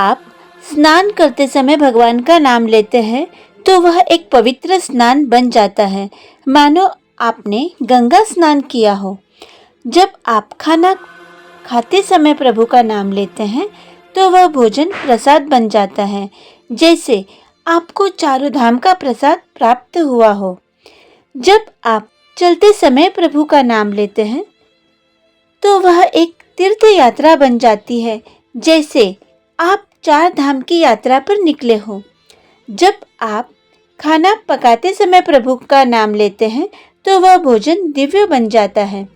आप स्नान करते समय भगवान का नाम लेते हैं तो वह एक पवित्र स्नान बन जाता है, मानो आपने गंगा स्नान किया हो। जब आप खाना खाते समय प्रभु का नाम लेते हैं तो वह भोजन प्रसाद बन जाता है, जैसे आपको चारों धाम का प्रसाद प्राप्त हुआ हो। जब आप चलते समय प्रभु का नाम लेते हैं तो वह एक तीर्थ यात्रा बन जाती है, जैसे आप चार धाम की यात्रा पर निकले हो। जब आप खाना पकाते समय प्रभु का नाम लेते हैं तो वह भोजन दिव्य बन जाता है।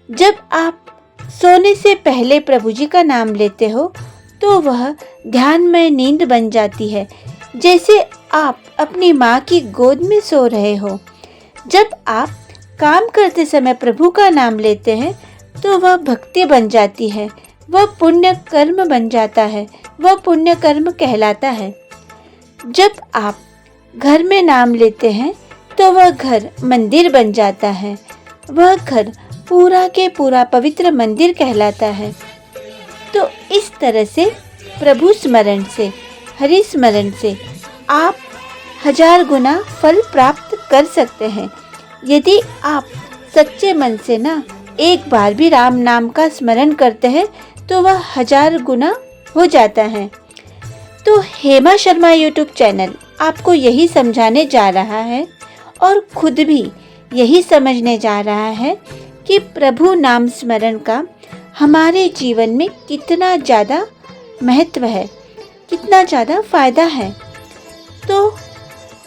जब आप सोने से पहले प्रभु जी का नाम लेते हो तो वह ध्यानमय नींद बन जाती है, जैसे आप अपनी माँ की गोद में सो रहे हो। जब आप काम करते समय प्रभु का नाम लेते हैं तो वह भक्ति बन जाती है, वह पुण्य कर्म बन जाता है, वह पुण्य कर्म कहलाता है। जब आप घर में नाम लेते हैं तो वह घर मंदिर बन जाता है, वह घर पूरा के पूरा पवित्र मंदिर कहलाता है। तो इस तरह से प्रभु स्मरण से, हरि स्मरण से आप 1000 गुना फल प्राप्त कर सकते हैं। यदि आप सच्चे मन से ना एक बार भी राम नाम का स्मरण करते हैं तो वह 1000 गुना हो जाता है। तो हेमा शर्मा यूट्यूब चैनल आपको यही समझाने जा रहा है और खुद भी यही समझने जा रहा है कि प्रभु नाम स्मरण का हमारे जीवन में कितना ज़्यादा महत्व है, कितना ज़्यादा फ़ायदा है। तो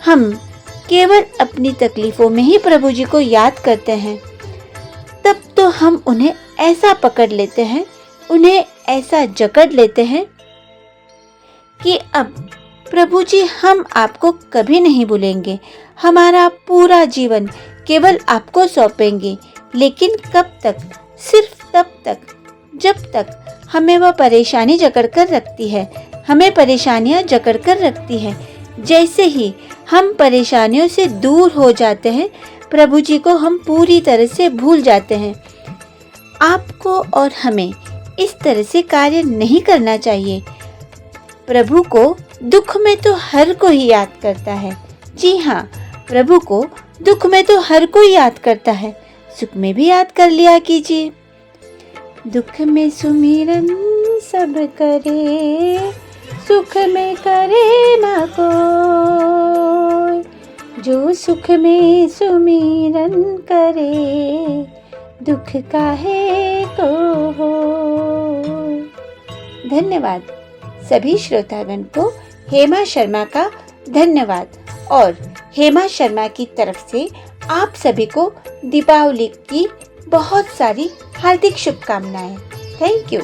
हम केवल अपनी तकलीफ़ों में ही प्रभु जी को याद करते हैं, तब तो हम उन्हें ऐसा पकड़ लेते हैं, उन्हें ऐसा जकड़ लेते हैं कि अब प्रभु जी हम आपको कभी नहीं भूलेंगे, हमारा पूरा जीवन केवल आपको सौंपेंगे। लेकिन कब तक? सिर्फ तब तक जब तक हमें वह परेशानी जकड़ कर रखती है, हमें परेशानियां जकड़ कर रखती है। जैसे ही हम परेशानियों से दूर हो जाते हैं, प्रभु जी को हम पूरी तरह से भूल जाते हैं। आपको और हमें इस तरह से कार्य नहीं करना चाहिए। प्रभु को दुख में तो हर कोई याद करता है। जी हाँ, प्रभु को दुख में तो हर कोई याद करता है, सुख में भी याद कर लिया कीजिए। दुख में सुमिरन सब करे, सुख में करे ना कोई, जो सुख में सुमिरन करे, दुख काहे को हो। धन्यवाद सभी श्रोतागण को। हेमा शर्मा का धन्यवाद और हेमा शर्मा की तरफ से आप सभी को दीपावली की बहुत सारी हार्दिक शुभकामनाएं। Thank you.